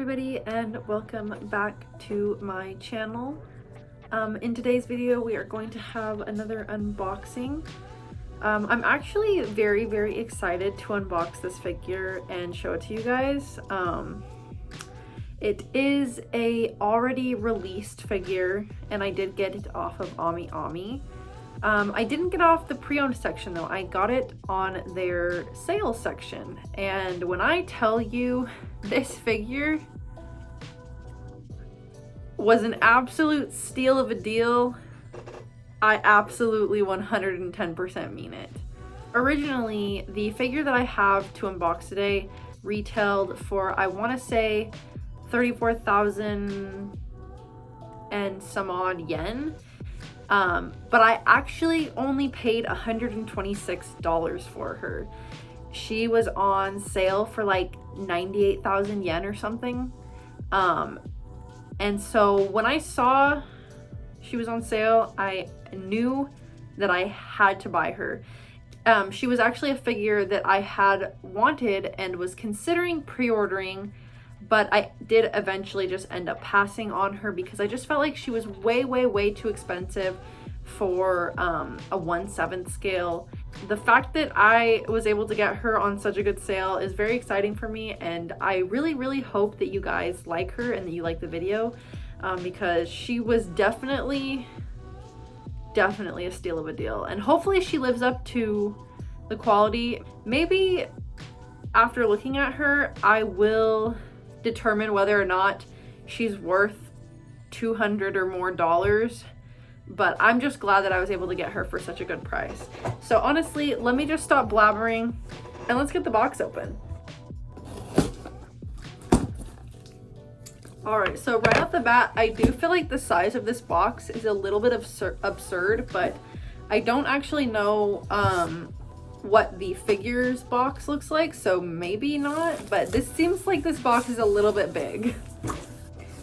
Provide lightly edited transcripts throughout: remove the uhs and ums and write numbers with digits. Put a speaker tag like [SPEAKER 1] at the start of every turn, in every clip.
[SPEAKER 1] everybody and welcome back to my channel. In today's video we are going to have another unboxing. I'm actually very excited to unbox this figure and show it to you guys. It is a already released figure and I did get it off of AmiAmi. I didn't get off the pre-owned section though. I got it on their sales section, and when I tell you this figure was an absolute steal of a deal, I absolutely 110% mean it. Originally, the figure that I have to unbox today retailed for, I want to say, 34,000 and some odd yen. But I actually only paid $126 for her. She was on sale for like 98,000 yen or something. And so when I saw she was on sale, I knew that I had to buy her. She was actually a figure that I had wanted and was considering pre-ordering, but I did eventually just end up passing on her because I just felt like she was way too expensive for a 1/7 scale. The fact that I was able to get her on such a good sale is very exciting for me, and I really hope that you guys like her and that you like the video, because she was definitely a steal of a deal, and hopefully she lives up to the quality. Maybe after looking at her I will determine whether or not she's worth $200 or more, but I'm just glad that I was able to get her for such a good price. So honestly, let me just stop blabbering and let's get the box open. Alright, so right off the bat, I do feel like the size of this box is a little bit absurd, but I don't actually know what the figures box looks like, so maybe not, but this seems like this box is a little bit big.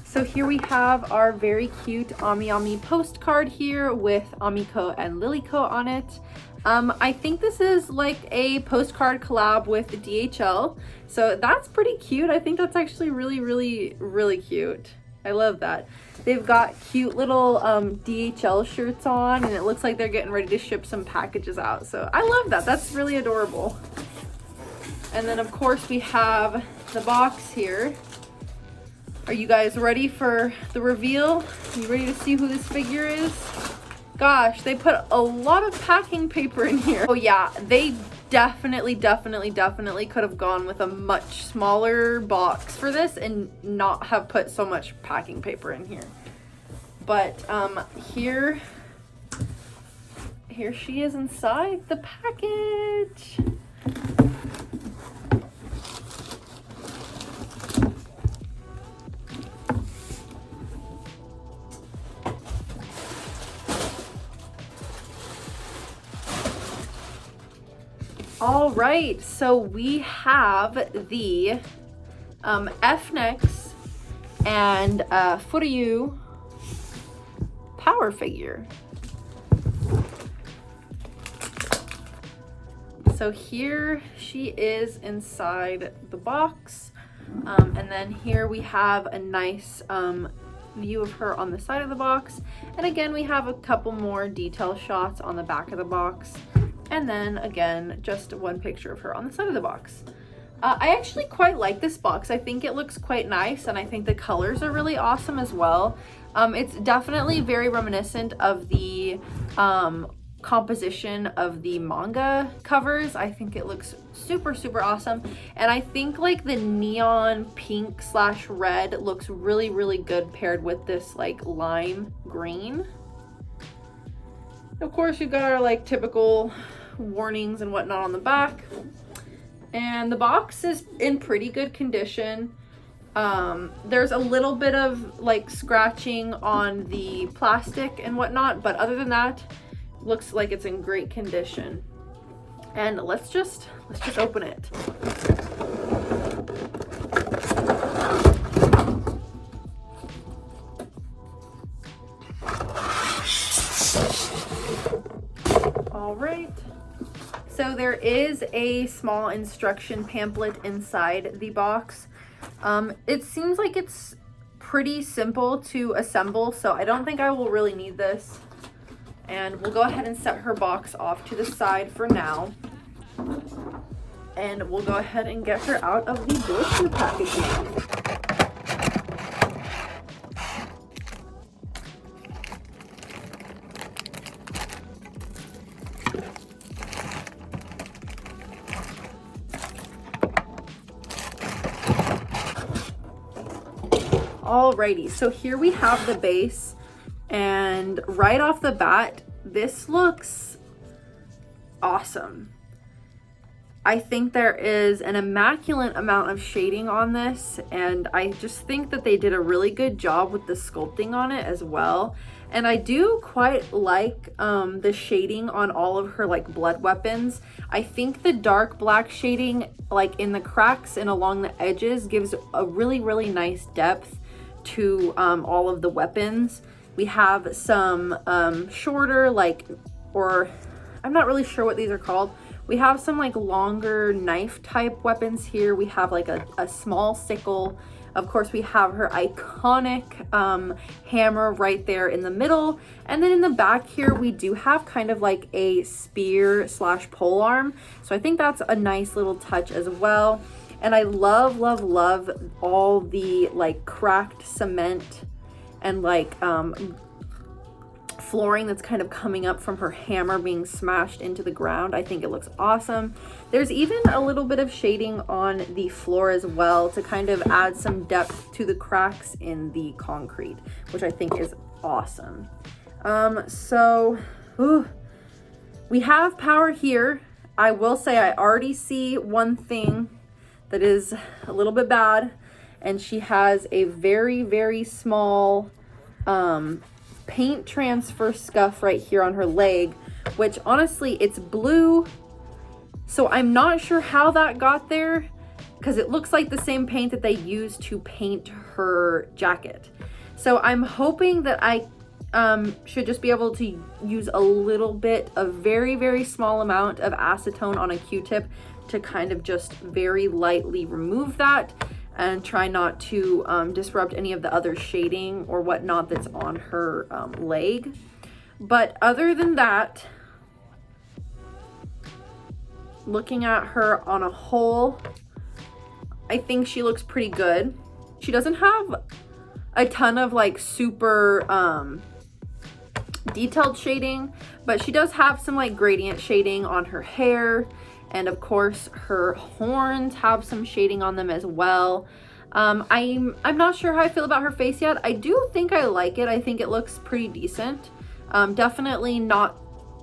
[SPEAKER 1] So here we have our very cute AmiAmi postcard here with Amiko and Liliko on it. I think this is like a postcard collab with DHL, so that's pretty cute. I think that's actually really cute. I love that. They've got cute little DHL shirts on, and it looks like they're getting ready to ship some packages out, so I love that. That's really adorable. And then of course we have the box here. Are you guys ready for the reveal? Are you ready to see who this figure is? Gosh, they put a lot of packing paper in here. Oh yeah, they definitely could have gone with a much smaller box for this and not have put so much packing paper in here. But here she is inside the package. All right, so we have the FNEX and Furyu power figure. So here she is inside the box, and then here we have a nice view of her on the side of the box, and again we have a couple more detail shots on the back of the box. And then again, just one picture of her on the side of the box. I actually quite like this box. I think it looks quite nice, and I think the colors are really awesome as well. It's definitely very reminiscent of the composition of the manga covers. I think it looks super awesome, and I think like the neon pink / red looks really good paired with this like lime green. Of course, you've got our like typical warnings and whatnot on the back, and the box is in pretty good condition. There's a little bit of like scratching on the plastic and whatnot, but other than that, looks like it's in great condition. And let's just open it. All right, so there is a small instruction pamphlet inside the box. It seems like it's pretty simple to assemble, so I don't think I will really need this. And we'll go ahead and set her box off to the side for now. And we'll go ahead and get her out of the blister packaging. Alrighty, so here we have the base, and right off the bat, this looks awesome. I think there is an immaculate amount of shading on this, and I just think that they did a really good job with the sculpting on it as well. And I do quite like the shading on all of her like blood weapons. I think the dark black shading like in the cracks and along the edges gives a really, really nice depth to all of the weapons. We have some shorter like, or I'm not really sure what these are called. We have some like longer knife type weapons here. We have like a small sickle. Of course, we have her iconic hammer right there in the middle. And then in the back here, we do have kind of like a spear slash pole arm. So I think that's a nice little touch as well. And I love, love, love all the like cracked cement and like flooring that's kind of coming up from her hammer being smashed into the ground. I think it looks awesome. There's even a little bit of shading on the floor as well to kind of add some depth to the cracks in the concrete, which I think is awesome. We have power here. I will say I already see one thing that is a little bit bad, and she has a very, very small paint transfer scuff right here on her leg, which honestly it's blue, so I'm not sure how that got there because it looks like the same paint that they used to paint her jacket. So I'm hoping that I should just be able to use a little bit, a very, very small amount of acetone on a Q-tip to kind of just very lightly remove that and try not to disrupt any of the other shading or whatnot that's on her leg. But other than that, looking at her on a whole, I think she looks pretty good. She doesn't have a ton of like super detailed shading, but she does have some like gradient shading on her hair. And of course, her horns have some shading on them as well. I'm not sure how I feel about her face yet. I do think I like it. I think it looks pretty decent. Definitely not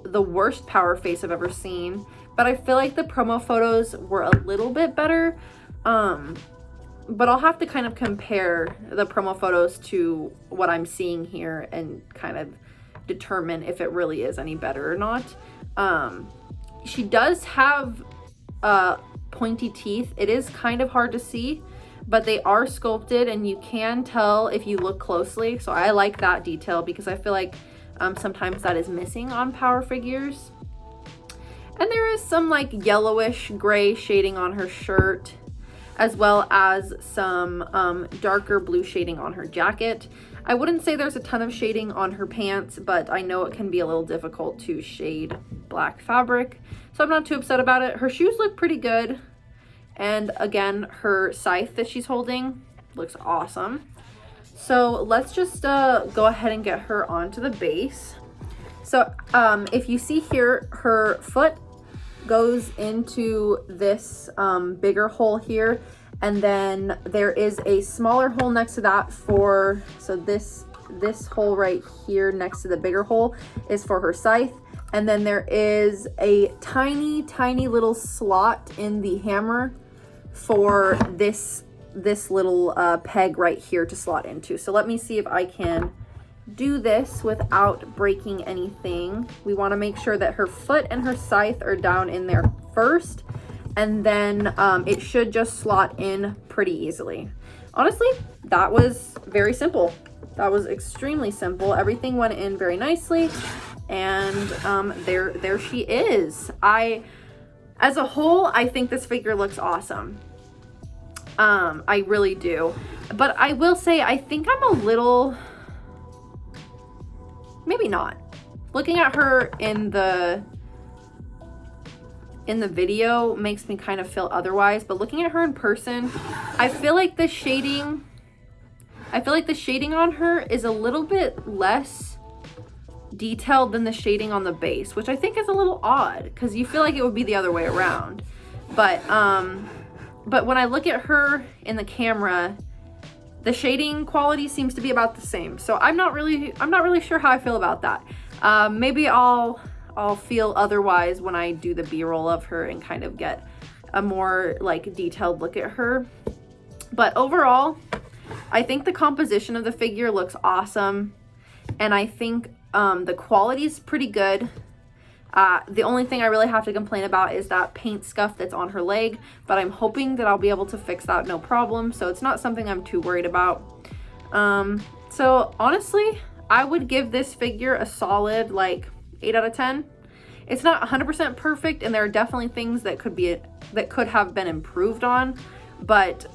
[SPEAKER 1] the worst power face I've ever seen, but I feel like the promo photos were a little bit better. But I'll have to kind of compare the promo photos to what I'm seeing here and kind of determine if it really is any better or not. She does have pointy teeth. It is kind of hard to see, but they are sculpted and you can tell if you look closely. So I like that detail because I feel like sometimes that is missing on power figures. And there is some like yellowish gray shading on her shirt, as well as some darker blue shading on her jacket. I wouldn't say there's a ton of shading on her pants, but I know it can be a little difficult to shade black fabric, so I'm not too upset about it. Her shoes look pretty good, and again, her scythe that she's holding looks awesome. So let's just go ahead and get her onto the base. So if you see here, her foot goes into this bigger hole here, and then there is a smaller hole next to that for, so this hole right here next to the bigger hole is for her scythe. And then there is a tiny, tiny little slot in the hammer for this little peg right here to slot into. So let me see if I can do this without breaking anything. We want to make sure that her foot and her scythe are down in there first, and then it should just slot in pretty easily. Honestly, that was very simple. That was extremely simple. Everything went in very nicely, and there she is. As a whole, I think this figure looks awesome. I really do. But I will say, I think I'm a little, maybe not. Looking at her in the video makes me kind of feel otherwise, but looking at her in person, I feel like the shading on her is a little bit less detailed than the shading on the base, which I think is a little odd because you feel like it would be the other way around. But when I look at her in the camera, the shading quality seems to be about the same. So I'm not really sure how I feel about that. Maybe I'll feel otherwise when I do the B-roll of her and kind of get a more like detailed look at her. But overall, I think the composition of the figure looks awesome, and I think the quality is pretty good. The only thing I really have to complain about is that paint scuff that's on her leg, but I'm hoping that I'll be able to fix that no problem, so it's not something I'm too worried about. So honestly, I would give this figure a solid like 8 out of 10. It's not 100% perfect, and there are definitely things that could have been improved on, but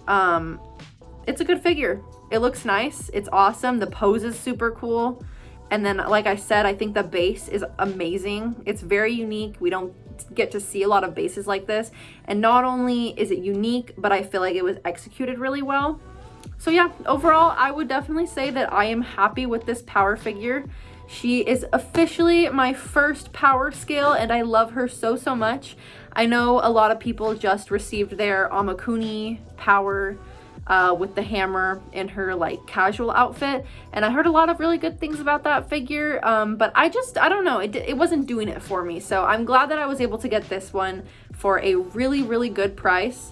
[SPEAKER 1] it's a good figure. It looks nice. It's awesome. The pose is super cool. And then, like I said, I think the base is amazing. It's very unique. We don't get to see a lot of bases like this. And not only is it unique, but I feel like it was executed really well. So yeah, overall, I would definitely say that I am happy with this power figure. She is officially my first power scale, and I love her so much. I know a lot of people just received their Amakuni power with the hammer in her like casual outfit, and I heard a lot of really good things about that figure, but I don't know, it wasn't doing it for me. So I'm glad that I was able to get this one for a really good price.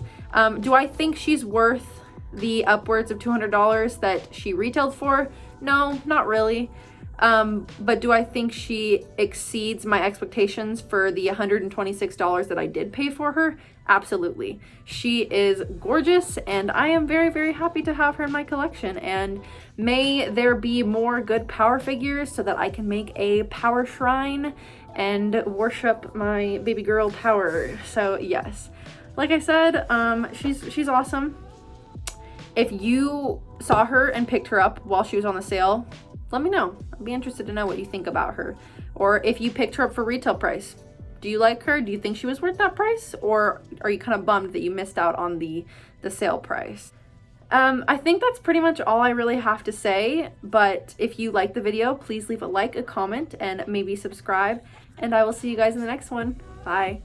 [SPEAKER 1] Do I think she's worth the upwards of $200 that she retailed for? No, not really. But do I think she exceeds my expectations for the $126 that I did pay for her? Absolutely. She is gorgeous, and I am very happy to have her in my collection, and may there be more good power figures so that I can make a power shrine and worship my baby girl power. So yes, like I said, she's awesome. If you saw her and picked her up while she was on the sale, let me know. I'd be interested to know what you think about her. Or if you picked her up for retail price. Do you like her? Do you think she was worth that price? Or are you kind of bummed that you missed out on the sale price? I think that's pretty much all I really have to say. But if you like the video, please leave a like, a comment, and maybe subscribe. And I will see you guys in the next one. Bye.